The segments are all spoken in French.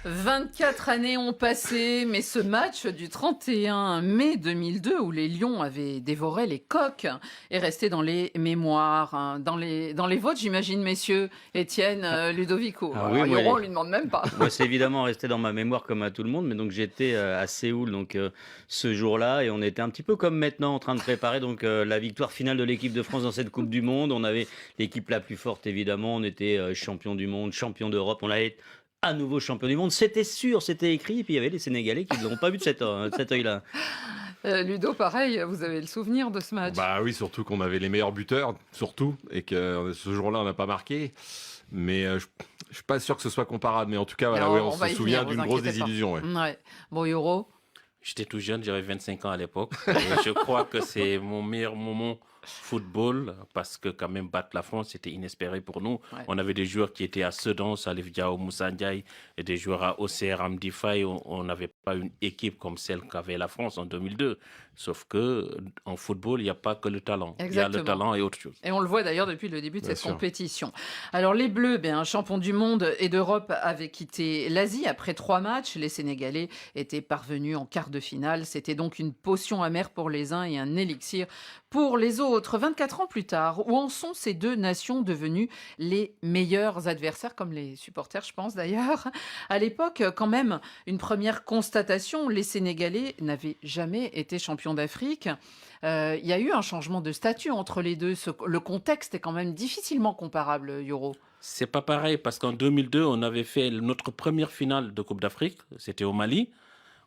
24 années ont passé, mais ce match du 31 mai 2002 où les Lions avaient dévoré les Coqs est resté dans les mémoires, hein, dans les vôtres, j'imagine, messieurs, Étienne, Ah, Ludovico. ah oui, Alors, Yoro, on lui demande même pas. moi c'est évidemment resté dans ma mémoire comme à tout le monde, mais donc j'étais à Séoul ce jour-là et on était un petit peu comme maintenant en train de préparer la victoire finale de l'équipe de France dans cette Coupe du Monde. On avait l'équipe la plus forte évidemment, on était champion du monde, champion d'Europe, on allait être à nouveau champion du monde. C'était sûr, c'était écrit, et puis il y avait les Sénégalais qui ne l'ont pas vu de cet œil-là. Ludo, pareil, vous avez le souvenir de ce match. Bah oui, surtout qu'on avait les meilleurs buteurs, surtout, et que ce jour-là, on n'a pas marqué. Mais je ne suis pas sûr que ce soit comparable. Mais en tout cas, voilà, Non, ouais, on va se y souvient venir, d'une vous grosse inquiétez pas. désillusion. Ouais. Ouais. Bon, Yoro, J'étais tout jeune, j'avais 25 ans à l'époque. Et je crois que c'est mon meilleur moment football parce que quand même battre la France, c'était inespéré pour nous. ouais. On avait des joueurs qui étaient à Sedan, Salif Diao, Moussa Ndiaye, et des joueurs à OCR, Amdi Faye. On n'avait pas une équipe comme celle qu'avait la France en 2002. Sauf que en football, il n'y a pas que le talent. Il y a le Exactement. talent et autre chose. Et on le voit d'ailleurs depuis le début de Bien cette sûr. compétition. Alors les Bleus, champions du monde et d'Europe, avaient quitté l'Asie après 3 matchs. Les Sénégalais étaient parvenus en quart de finale. C'était donc une potion amère pour les uns et un élixir pour les autres. 24 ans plus tard, où en sont ces deux nations devenues les meilleurs adversaires, comme les supporters, je pense d'ailleurs. À l'époque, quand même, une première constatation, les Sénégalais n'avaient jamais été champions d'Afrique. Il y a eu un changement de statut entre les deux. Le contexte est quand même difficilement comparable, Yoro. C'est pas pareil parce qu'en 2002, on avait fait notre première finale de Coupe d'Afrique. C'était au Mali.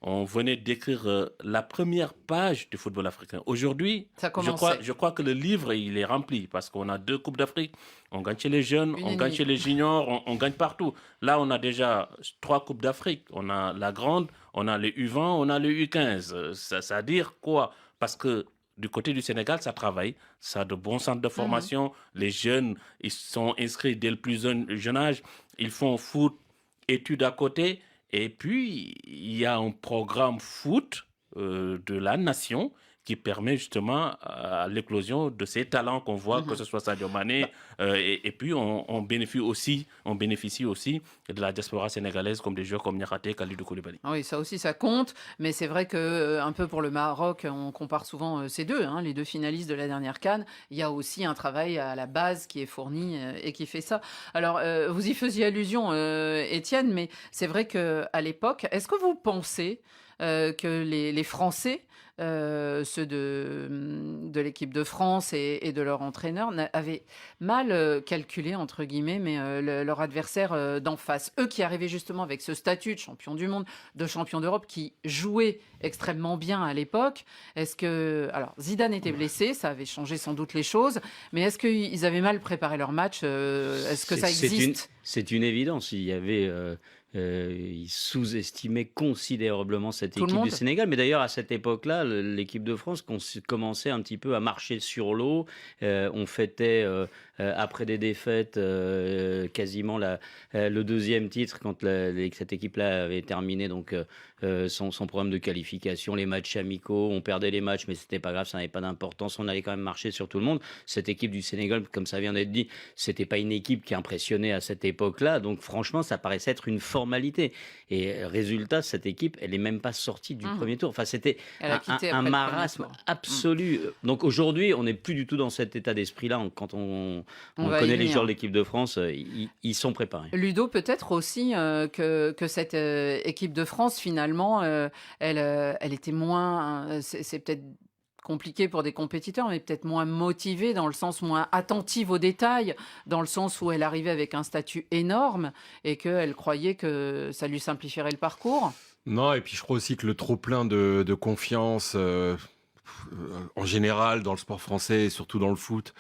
On venait d'écrire la première page du football africain. Aujourd'hui, Ça je commençait. crois que le livre, il est rempli parce qu'on a 2 Coupes d'Afrique. On gagne chez les jeunes, Une on et gagne demie. chez les juniors, on gagne partout. Là, on a déjà 3 Coupes d'Afrique. On a la grande, on a les U20, on a les U15. Ça veut dire quoi? Parce que du côté du Sénégal, ça travaille. Ça a de bons centres de formation. Les jeunes, ils sont inscrits dès le plus jeune âge. Ils font foot, études à côté. Et puis, il y a un programme foot de la nation qui permet justement à l'éclosion de ces talents qu'on voit, que ce soit Sadio Mané. Et puis, on bénéficie aussi de la diaspora sénégalaise comme des joueurs comme Niakhaté, Kalidou Koulibaly. Ah oui, ça aussi, ça compte. Mais c'est vrai que, un peu pour le Maroc, on compare souvent ces deux, les deux finalistes de la dernière CAN. Il y a aussi un travail à la base qui est fourni et qui fait ça. Alors, vous y faisiez allusion, Étienne, mais c'est vrai qu'à l'époque, est-ce que vous pensez que les Français, ceux de l'équipe de France et de leur entraîneur, avaient mal calculé, entre guillemets, mais leur adversaire d'en face. Eux qui arrivaient justement avec ce statut de champion du monde, de champion d'Europe, qui jouaient extrêmement bien à l'époque. Est-ce que... Alors, Zidane était blessé, ça avait changé sans doute les choses, mais est-ce qu'ils avaient mal préparé leur match Est-ce que ça existe? C'est une évidence. Ils sous-estimaient considérablement cette Tout le équipe monde. du Sénégal. Mais d'ailleurs, à cette époque-là, l'équipe de France commençait un petit peu à marcher sur l'eau. On fêtait, après des défaites, quasiment le deuxième titre quand cette équipe-là avait terminé son programme de qualification, les matchs amicaux. On perdait les matchs, mais c'était pas grave, ça n'avait pas d'importance. On allait quand même marcher sur tout le monde. Cette équipe du Sénégal, comme ça vient d'être dit, c'était pas une équipe qui impressionnait à cette époque-là. Donc franchement, ça paraissait être une formalité. Et résultat, cette équipe, elle est même pas sortie du premier tour. Enfin, c'était Elle a quitté un après le premier marasme tour. absolu. Donc aujourd'hui, on n'est plus du tout dans cet état d'esprit-là. Quand on va y connaît les venir. joueurs de l'équipe de France, ils sont préparés. Ludo, peut-être aussi que cette équipe de France, finalement, elle était moins... c'est peut-être compliqué pour des compétiteurs, mais peut-être moins motivée, dans le sens moins attentive aux détails, dans le sens où elle arrivait avec un statut énorme et qu'elle croyait que ça lui simplifierait le parcours. Non, et puis je crois aussi que le trop-plein de confiance, en général, dans le sport français et surtout dans le foot,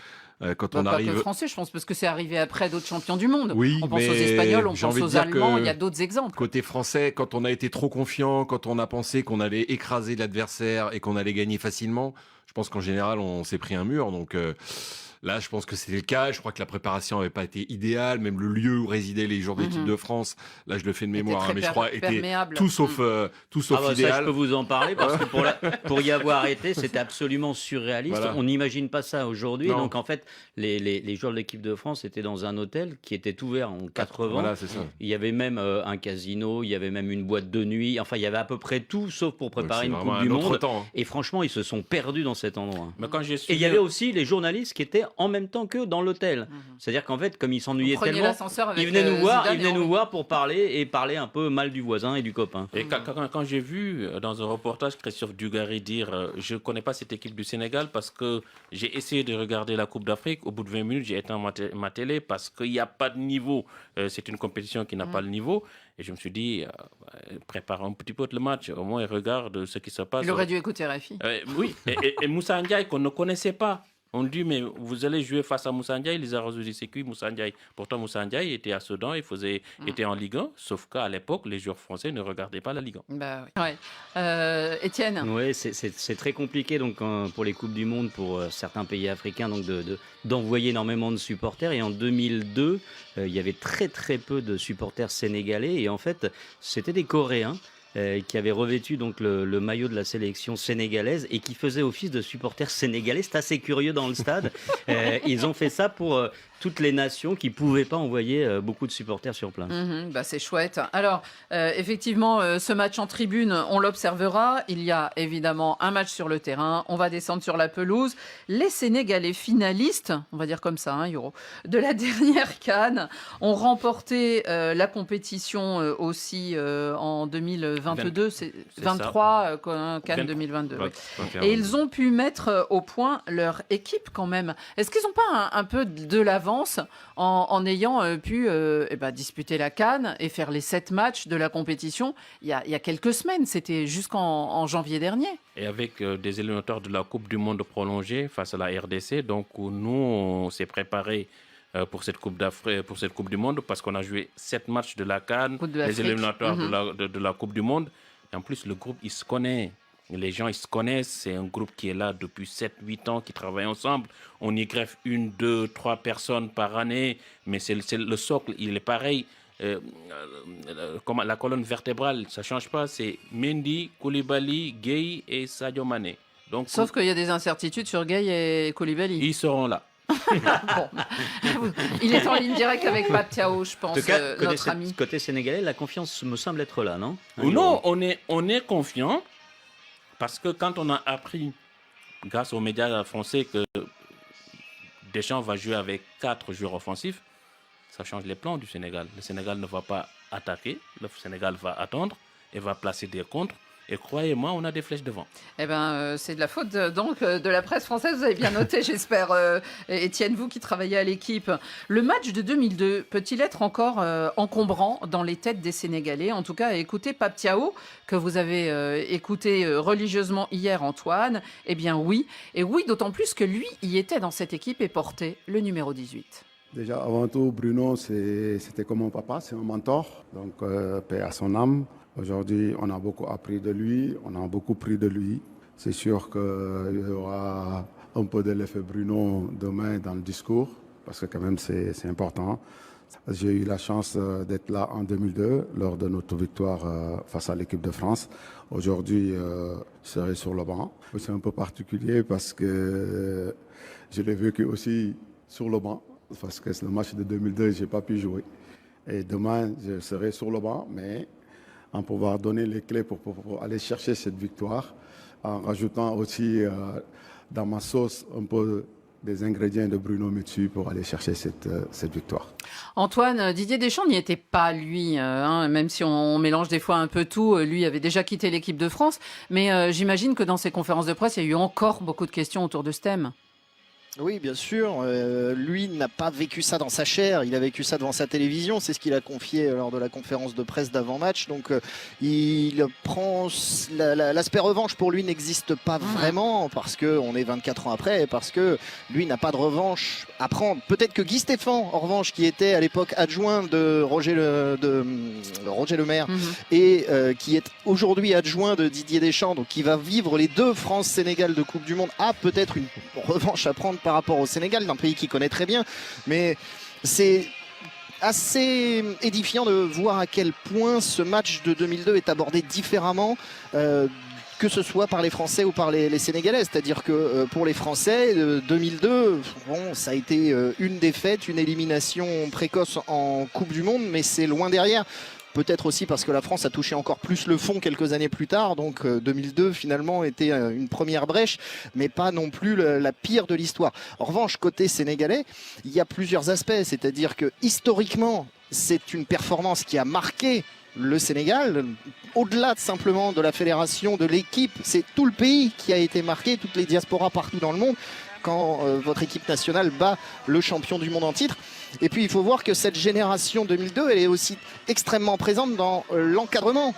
quand on Pas que arrive... français, je pense, parce que c'est arrivé après d'autres champions du monde. Oui, On pense aux mais Espagnols, on j'ai pense envie de aux dire Allemands, que il y a d'autres exemples. côté français, quand on a été trop confiant, quand on a pensé qu'on allait écraser l'adversaire et qu'on allait gagner facilement, je pense qu'en général, on s'est pris un mur. Donc, Là, je pense que c'était le cas. Je crois que la préparation n'avait pas été idéale. Même le lieu où résidaient les joueurs de l'équipe de France, là, je le fais de mémoire, mais je crois était tout sauf Ça, idéal. je peux vous en parler parce que pour y avoir été, c'était absolument surréaliste. Voilà. On n'imagine pas ça aujourd'hui. Non. Donc en fait, les joueurs de l'équipe de France étaient dans un hôtel qui était ouvert en 80. Voilà, c'est ça. Il y avait même un casino, il y avait même une boîte de nuit. Enfin, il y avait à peu près tout, sauf pour préparer une Coupe du Monde. Temps. Et franchement, ils se sont perdus dans cet endroit. Mais quand j'ai Et il y avait aussi les journalistes qui étaient en même temps qu'eux dans l'hôtel. C'est-à-dire qu'en fait, comme ils s'ennuyaient tellement, ils venaient nous voir pour parler un peu mal du voisin et du copain. Et quand j'ai vu dans un reportage Christophe Dugarry dire je ne connais pas cette équipe du Sénégal parce que j'ai essayé de regarder la Coupe d'Afrique, au bout de 20 minutes j'ai éteint ma télé parce qu'il n'y a pas de niveau, c'est une compétition qui n'a pas le niveau, et je me suis dit prépare un petit peu le match, au moins regarde ce qui se passe. Il aurait dû écouter RFI. Oui, et Moussa Ndiaye qu'on ne connaissait pas. On dit, mais vous allez jouer face à Moussa Ndiaye, les Arrosos dit, c'est qui Moussa Ndiaye? Pourtant, Moussa Ndiaye était à Sedan, était en Ligue 1, sauf qu'à l'époque, les joueurs français ne regardaient pas la Ligue 1. Bah, oui. Étienne. Oui, c'est très compliqué donc, pour les Coupes du Monde, pour certains pays africains, donc d'envoyer énormément de supporters. Et en 2002, il y avait très très peu de supporters sénégalais. Et en fait, c'était des Coréens. Qui avait revêtu donc le maillot de la sélection sénégalaise et qui faisait office de supporters sénégalais. C'est assez curieux dans le stade. Ils ont fait ça pour toutes les nations qui ne pouvaient pas envoyer beaucoup de supporters sur place. Bah c'est chouette. Alors, effectivement, ce match en tribune, on l'observera. Il y a évidemment un match sur le terrain. On va descendre sur la pelouse. Les Sénégalais finalistes, on va dire comme ça, hein, Yoro, de la dernière CAN, ont remporté la compétition aussi en 2022. C'est 23 CAN 2022. Oui. Et ils ont pu mettre au point leur équipe quand même. Est-ce qu'ils n'ont pas un peu de l'avance en ayant pu disputer la CAN et faire les 7 matchs de la compétition il y a quelques semaines, c'était jusqu'en janvier dernier. Et avec des éliminatoires de la Coupe du Monde prolongée face à la RDC, donc nous on s'est préparé pour cette Coupe d'Afrique, pour cette Coupe du Monde, parce qu'on a joué 7 matchs de la CAN, les éliminatoires de la Coupe du Monde. Et en plus, le groupe, il se connaît. Les gens, ils se connaissent. C'est un groupe qui est là depuis 7-8 ans, qui travaille ensemble. On y greffe 1, 2, 3 personnes par année. Mais c'est le socle, il est pareil. La colonne vertébrale, ça ne change pas. C'est Mendy, Koulibaly, Gueye et Sadio Mané. Donc, sauf qu'il y a des incertitudes sur Gueye et Koulibaly. Ils seront là. Bon. Il est en ligne directe avec Pape Thiaw, je pense, notre ami. Côté sénégalais, la confiance me semble être là, non? Non, on est confiant. Parce que quand on a appris, grâce aux médias français, que Deschamps va jouer avec 4 joueurs offensifs, ça change les plans du Sénégal. Le Sénégal ne va pas attaquer, le Sénégal va attendre et va placer des contres. Et croyez-moi, on a des flèches devant. Eh ben, c'est de la faute de la presse française. Vous avez bien noté, j'espère, Étienne, vous qui travaillez à l'équipe. Le match de 2002 peut-il être encore encombrant dans les têtes des Sénégalais? En tout cas, écoutez Pape Thiaw, que vous avez écouté religieusement hier, Antoine. Eh bien oui, et oui, d'autant plus que lui y était dans cette équipe et portait le numéro 18. Déjà, avant tout, Bruno, c'était comme mon papa, c'est un mentor, donc paix à son âme. Aujourd'hui, on a beaucoup appris de lui, on a beaucoup pris de lui. C'est sûr qu'il y aura un peu de l'effet Bruno demain dans le discours, parce que quand même c'est important. J'ai eu la chance d'être là en 2002, lors de notre victoire face à l'équipe de France. Aujourd'hui, je serai sur le banc. C'est un peu particulier parce que je l'ai vécu aussi sur le banc, parce que c'est le match de 2002, je n'ai pas pu jouer. Et demain, je serai sur le banc, mais en pouvoir donner les clés pour aller chercher cette victoire, en rajoutant aussi dans ma sauce un peu des ingrédients de Bruno Metsu pour aller chercher cette victoire. Antoine, Didier Deschamps n'y était pas, lui, même si on mélange des fois un peu tout. Lui avait déjà quitté l'équipe de France, mais j'imagine que dans ses conférences de presse, il y a eu encore beaucoup de questions autour de ce thème. Oui, bien sûr. Lui n'a pas vécu ça dans sa chair. Il a vécu ça devant sa télévision. C'est ce qu'il a confié lors de la conférence de presse d'avant-match. Donc, il prend l'aspect revanche pour lui n'existe pas vraiment parce que on est 24 ans après et parce que lui n'a pas de revanche à prendre. Peut-être que Guy Stéphane, en revanche, qui était à l'époque adjoint de Roger Lemaire et qui est aujourd'hui adjoint de Didier Deschamps, donc qui va vivre les 2 France-Sénégal de Coupe du Monde, a peut-être une revanche à prendre par rapport au Sénégal, d'un pays qu'il connaît très bien. Mais c'est assez édifiant de voir à quel point ce match de 2002 est abordé différemment. Que ce soit par les Français ou par les Sénégalais. C'est-à-dire que pour les Français, 2002, bon, ça a été une défaite, une élimination précoce en Coupe du Monde, mais c'est loin derrière. Peut-être aussi parce que la France a touché encore plus le fond quelques années plus tard. Donc 2002 finalement était une première brèche, mais pas non plus la pire de l'histoire. En revanche, côté sénégalais, il y a plusieurs aspects. C'est-à-dire que historiquement, c'est une performance qui a marqué le Sénégal. Au-delà de simplement de la fédération, de l'équipe, c'est tout le pays qui a été marqué, toutes les diasporas partout dans le monde, quand votre équipe nationale bat le champion du monde en titre. Et puis il faut voir que cette génération 2002, elle est aussi extrêmement présente dans l'encadrement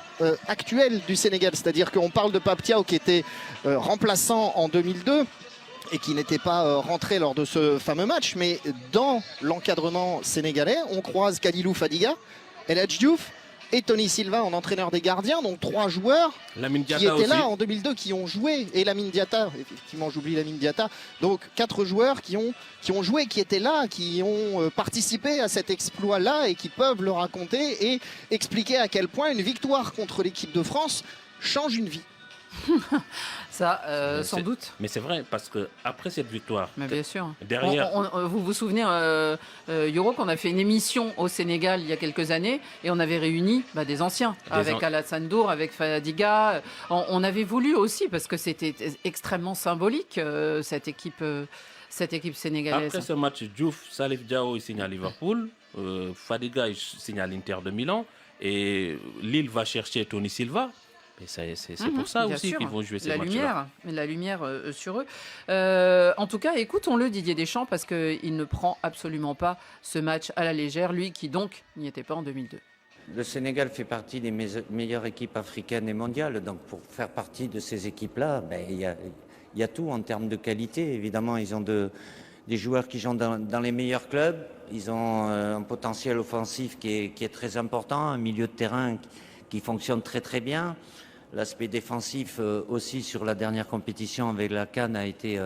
actuel du Sénégal. C'est-à-dire qu'on parle de Pape Thiaw qui était remplaçant en 2002 et qui n'était pas rentré lors de ce fameux match. Mais dans l'encadrement sénégalais, on croise Kalilou Fadiga, El Hadji Diouf et Tony Silva en entraîneur des gardiens, donc 3 joueurs qui étaient là en 2002, qui ont joué, et Lamine Diatta, effectivement j'oublie Lamine Diatta, donc 4 joueurs qui ont joué, qui étaient là, qui ont participé à cet exploit-là et qui peuvent le raconter et expliquer à quel point une victoire contre l'équipe de France change une vie. Ça, sans doute. Mais c'est vrai, parce que après cette victoire, Mais bien sûr. derrière, Vous vous souvenez, Yoro, qu'on a fait une émission au Sénégal il y a quelques années et on avait réuni des anciens, avec Alassane Dour, avec Fadiga. On avait voulu aussi, parce que c'était extrêmement symbolique, cette équipe sénégalaise. après ce match, Diouf, Salif Diao, il signe à Liverpool, Fadiga, il signe à l'Inter de Milan, et Lille va chercher Tony Silva. Et c'est pour ça bien aussi sûr. qu'ils vont jouer ces matchs-là. La lumière sur eux. En tout cas, écoutons-le, Didier Deschamps, parce qu'il ne prend absolument pas ce match à la légère, lui qui donc n'y était pas en 2002. Le Sénégal fait partie des meilleures équipes africaines et mondiales. Donc pour faire partie de ces équipes-là, il y a tout en termes de qualité. Évidemment, ils ont des joueurs qui jouent dans les meilleurs clubs. Ils ont un potentiel offensif qui est très important, un milieu de terrain qui fonctionne très très bien. L'aspect défensif aussi sur la dernière compétition avec la CAN a été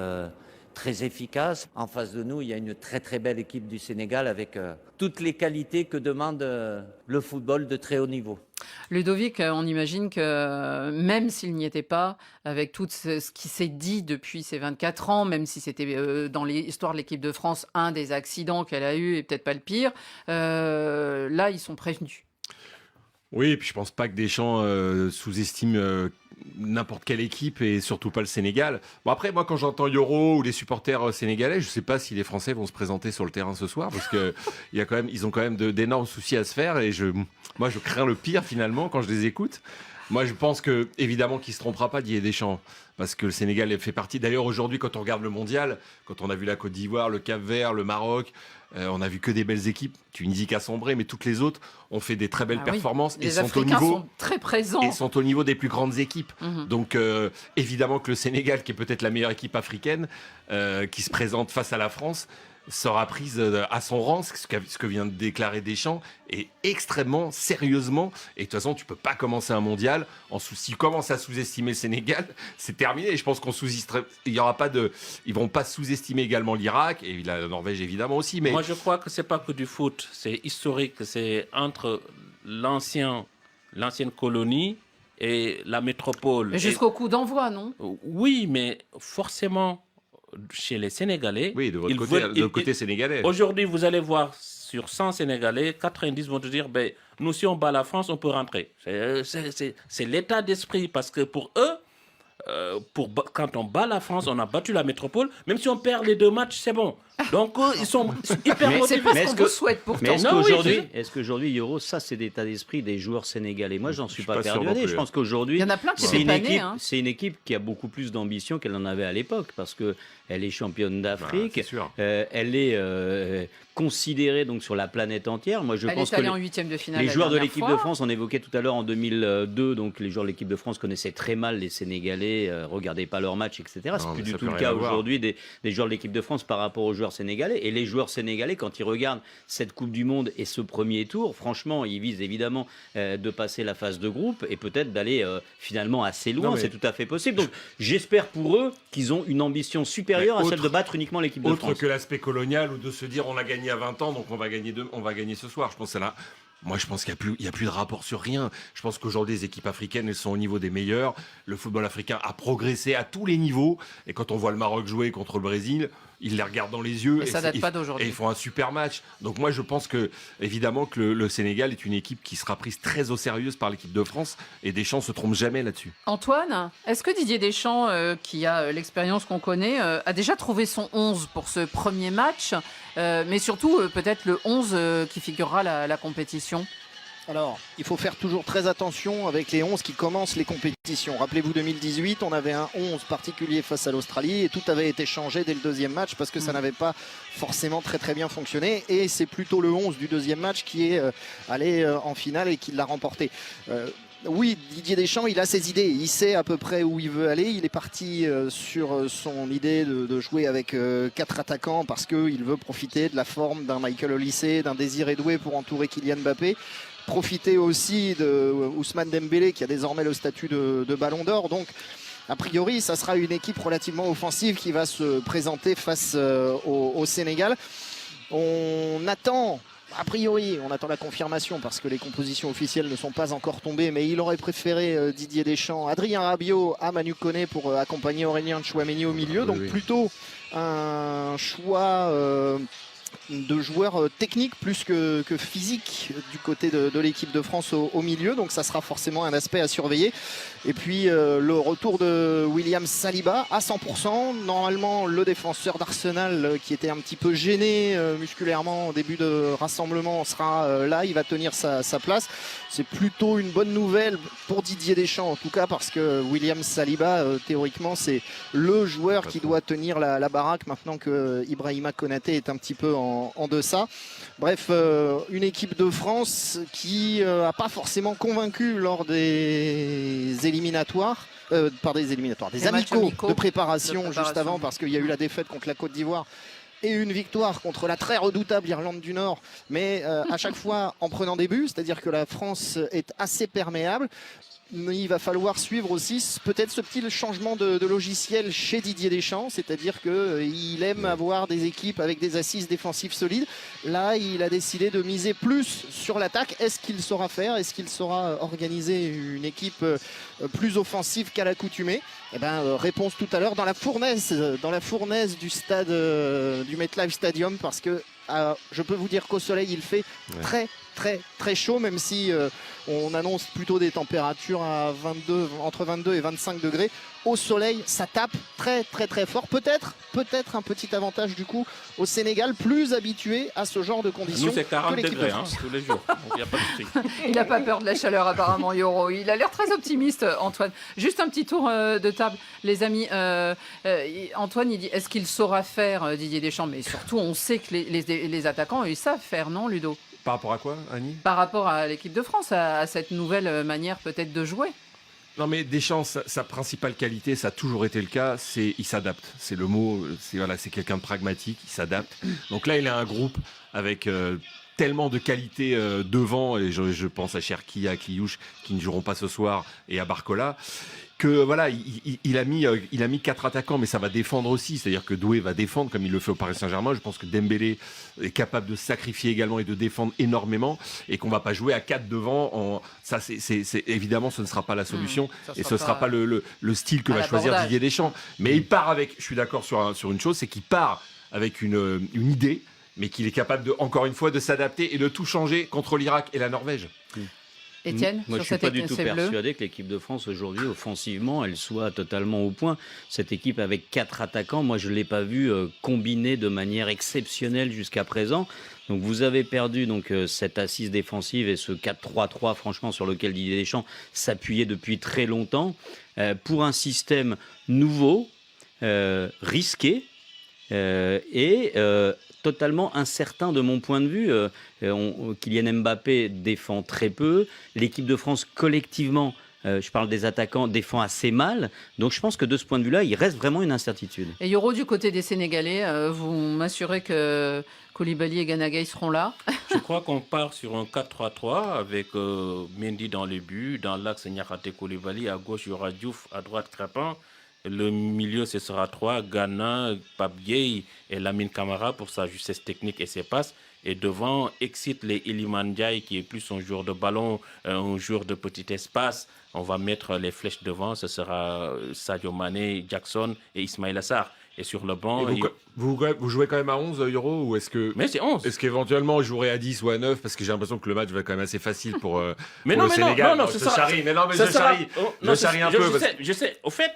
très efficace. En face de nous, il y a une très très belle équipe du Sénégal avec toutes les qualités que demande le football de très haut niveau. Ludovic, on imagine que même s'il n'y était pas, avec tout ce qui s'est dit depuis ces 24 ans, même si c'était dans l'histoire de l'équipe de France un des accidents qu'elle a eu et peut-être pas le pire, là ils sont prévenus. Oui, et puis je pense pas que Deschamps sous-estime n'importe quelle équipe et surtout pas le Sénégal. Bon après, moi quand j'entends Yoro ou les supporters sénégalais, je sais pas si les Français vont se présenter sur le terrain ce soir parce que ils ont quand même d'énormes soucis à se faire et moi je crains le pire finalement quand je les écoute. Moi, je pense que évidemment qu'il se trompera pas, Didier Deschamps, parce que le Sénégal fait partie. D'ailleurs, aujourd'hui, quand on regarde le mondial, quand on a vu la Côte d'Ivoire, le Cap-Vert, le Maroc, on a vu que des belles équipes. Tunisie qui a sombré, mais toutes les autres ont fait des très belles performances et sont au niveau. Sont très présents. Et sont au niveau des plus grandes équipes. Donc, évidemment que le Sénégal, qui est peut-être la meilleure équipe africaine, qui se présente face à la France, sera prise à son rang, ce que vient de déclarer Deschamps, et extrêmement sérieusement. Et de toute façon, tu peux pas commencer un mondial si tu commences à sous-estimer le Sénégal, c'est terminé. Et je pense ils vont pas sous-estimer également l'Irak et la Norvège évidemment aussi. Mais moi, je crois que c'est pas que du foot, c'est historique, c'est entre l'ancienne colonie et la métropole. Mais jusqu'au coup d'envoi, non ? Oui, mais forcément. Chez les Sénégalais. Oui, de votre côté sénégalais. Aujourd'hui, vous allez voir sur 100 Sénégalais, 90 vont te dire nous, si on bat la France, on peut rentrer. C'est l'état d'esprit parce que pour eux, quand on bat la France, on a battu la métropole. Même si on perd les 2 matchs, c'est bon. Donc, ils sont hyper motivés. C'est pas ce qu'on vous souhaite pourtant. Mais est-ce qu'aujourd'hui, Yoro, ça, c'est l'état d'esprit des joueurs sénégalais? Moi, j'en suis pas persuadé. Je pense qu'aujourd'hui, il y en a plein qui sont panés. C'est une équipe qui a beaucoup plus d'ambition qu'elle en avait à l'époque parce qu'elle est championne d'Afrique. Elle est considérée donc sur la planète entière. Moi, je Elle pense est que allée en huitième de finale. les la joueurs de dernière l'équipe fois. de France, on évoquait tout à l'heure en 2002, donc les joueurs de l'équipe de France connaissaient très mal les Sénégalais, regardaient pas leurs matchs, etc. C'est Non, plus mais du ça tout peut le rien cas avoir. aujourd'hui des joueurs de l'équipe de France par rapport aux joueurs sénégalais. Et les joueurs sénégalais, quand ils regardent cette Coupe du Monde et ce premier tour, franchement, ils visent évidemment de passer la phase de groupe et peut-être d'aller finalement assez loin. Non, mais c'est tout à fait possible. Donc j'espère pour eux qu'ils ont une ambition supérieure à celle de battre uniquement l'équipe de Autre France. que l'aspect colonial ou de se dire on a gagné à 20 ans, donc on va gagner ce soir. Je pense que c'est là. Moi, je pense qu'il n'y a plus de rapport sur rien. Je pense qu'aujourd'hui, les équipes africaines, elles sont au niveau des meilleures. Le football africain a progressé à tous les niveaux. Et quand on voit le Maroc jouer contre le Brésil, ils les regardent dans les yeux. Et ça date pas Et d'aujourd'hui. ils font un super match. Donc moi, je pense que, évidemment, que le Sénégal est une équipe qui sera prise très au sérieux par l'équipe de France. Et Deschamps se trompe jamais là-dessus. Antoine, est-ce que Didier Deschamps, qui a l'expérience qu'on connaît, a déjà trouvé son 11 pour ce premier match, mais surtout peut-être le 11 qui figurera la compétition? Alors, il faut faire toujours très attention avec les 11 qui commencent les compétitions. Rappelez-vous 2018, on avait un 11 particulier face à l'Australie et tout avait été changé dès le deuxième match parce que ça n'avait pas forcément très bien fonctionné. Et c'est plutôt le 11 du deuxième match qui est allé en finale et qui l'a remporté. Oui, Didier Deschamps, il a ses idées. Il sait à peu près où il veut aller. Il est parti sur son idée de jouer avec 4 attaquants parce qu'il veut profiter de la forme d'un Michael Olise, d'un Désiré Doué pour entourer Kylian Mbappé. Profiter aussi de Ousmane Dembélé qui a désormais le statut de ballon d'or. Donc, a priori, ça sera une équipe relativement offensive qui va se présenter face au Sénégal. On attend... A priori, on attend la confirmation parce que les compositions officielles ne sont pas encore tombées, mais il aurait préféré Didier Deschamps, Adrien Rabiot à Manu Koné pour accompagner Aurélien Tchouaméni au milieu. Donc plutôt un choix de joueurs techniques plus que physiques du côté de l'équipe de France au milieu. Donc ça sera forcément un aspect à surveiller. Et puis le retour de William Saliba à 100%. Normalement, le défenseur d'Arsenal qui était un petit peu gêné musculairement au début de rassemblement sera là. Il va tenir sa place. C'est plutôt une bonne nouvelle pour Didier Deschamps en tout cas parce que William Saliba, théoriquement, c'est le joueur qui doit tenir la baraque maintenant que Ibrahima Konaté est un petit peu en deçà. Bref, une équipe de France qui n'a pas forcément convaincu lors des éliminatoires. Des amicaux de préparation juste avant parce qu'il y a eu la défaite contre la Côte d'Ivoire et une victoire contre la très redoutable Irlande du Nord, mais à chaque fois en prenant des buts, c'est-à-dire que la France est assez perméable. Il va falloir suivre aussi peut-être ce petit changement de logiciel chez Didier Deschamps, c'est-à-dire qu'il aime avoir des équipes avec des assises défensives solides. Là, il a décidé de miser plus sur l'attaque. Est-ce qu'il saura faire? Est-ce qu'il saura organiser une équipe plus offensive qu'à l'accoutumée? Réponse tout à l'heure dans la fournaise du stade du MetLife Stadium parce que je peux vous dire qu'au soleil il fait très chaud, même si on annonce plutôt des températures entre 22 et 25 degrés. Au soleil, ça tape très fort. Peut-être un petit avantage du coup au Sénégal, plus habitué à ce genre de conditions. Nous, c'est 40 que l'équipe degrés de France. tous les jours. Donc, il n'y a pas de souci. Il n'a pas peur de la chaleur apparemment, Yoro. Il a l'air très optimiste, Antoine. Juste un petit tour de table, les amis. Antoine, il dit, est-ce qu'il saura faire Didier Deschamps? Mais surtout, on sait que les attaquants, ils savent faire, non, Ludo? Par rapport à quoi, Annie? Par rapport à l'équipe de France, à cette nouvelle manière peut-être de jouer. Non mais Deschamps, sa principale qualité, ça a toujours été le cas, c'est il s'adapte. C'est le mot, c'est quelqu'un de pragmatique, il s'adapte. Donc là, il a un groupe avec tellement de qualité devant, et je pense à Cherki, à Kiyouch, qui ne joueront pas ce soir, et à Barcola, que voilà, il a mis 4 attaquants, mais ça va défendre aussi. C'est-à-dire que Doué va défendre comme il le fait au Paris Saint-Germain. Je pense que Dembélé est capable de sacrifier également et de défendre énormément, et qu'on va pas jouer à 4 devant. Ça, c'est évidemment, ce ne sera pas la solution, et ce sera pas le style que va choisir Didier Deschamps. Mais il part avec. Je suis d'accord sur une chose, c'est qu'il part avec une idée, mais qu'il est capable encore une fois de s'adapter et de tout changer contre l'Irak et la Norvège. Étienne, moi, je suis pas du tout persuadé que l'équipe de France aujourd'hui, offensivement, elle soit totalement au point. Cette équipe avec 4 attaquants, moi, je l'ai pas vu combiner de manière exceptionnelle jusqu'à présent. Donc, vous avez perdu cette assise défensive et ce 4-3-3, franchement, sur lequel Didier Deschamps s'appuyait depuis très longtemps pour un système nouveau, risqué. Et totalement incertain de mon point de vue. Kylian Mbappé défend très peu. L'équipe de France, collectivement, je parle des attaquants, défend assez mal. Donc je pense que de ce point de vue-là, il reste vraiment une incertitude. Et Yoro, du côté des Sénégalais, vous m'assurez que Koulibaly et Ganagay seront là? Je crois qu'on part sur un 4-3-3 avec Mendy dans les buts, dans l'axe Niakhaté Koulibaly, à gauche il y aura Diouf, à droite Crépin. Le milieu ce sera 3, Ghana, Pape Gueye et Lamine Camara pour sa justesse technique et ses passes. Et devant, excite les Iliman Ndiaye qui est plus un joueur de ballon, un joueur de petit espace. On va mettre les flèches devant, ce sera Sadio Mané, Jackson et Ismaïla Sarr. Et sur le banc... Vous jouez quand même à 11 euros ou est-ce que... Mais c'est 11. Est-ce qu'éventuellement on jouerait à 10 ou à 9 parce que j'ai l'impression que le match va être quand même assez facile pour, mais pour non, le mais Sénégal. Non, ce sera... charrie. Mais non, mais je charrie. Je charrie un peu. Je sais. Au fait...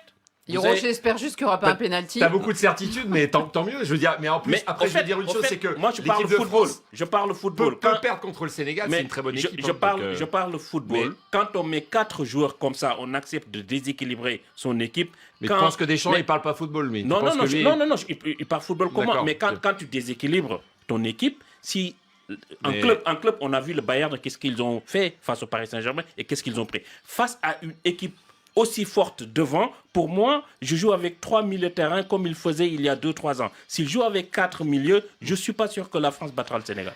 Yoro, j'espère juste qu'il n'y aura pas un pénalty. T'as beaucoup de certitudes, mais tant mieux. Je veux dire, mais en plus, Mais après, au je veux fait- dire une au chose, fait, c'est que moi, je parle l'équipe de football. France Je parle football. peut perdre contre le Sénégal. C'est une très bonne équipe. Je hein, parle, donc, je parle football. mais- Quand on met 4 joueurs comme ça, on accepte de déséquilibrer son équipe. Mais quand... tu penses que Deschamps, mais- il parle pas football, lui. Non, Tu penses que lui- il parle football comment? D'accord, Mais ok. quand tu déséquilibres ton équipe, si un Mais- club, on a vu le Bayern, qu'est-ce qu'ils ont fait face au Paris Saint-Germain et qu'est-ce qu'ils ont pris. Face à une équipe aussi forte devant, pour moi, je joue avec 3 milieux de terrain comme il faisait il y a 2-3 ans. S'il joue avec 4 milieux, je ne suis pas sûr que la France battra le Sénégal.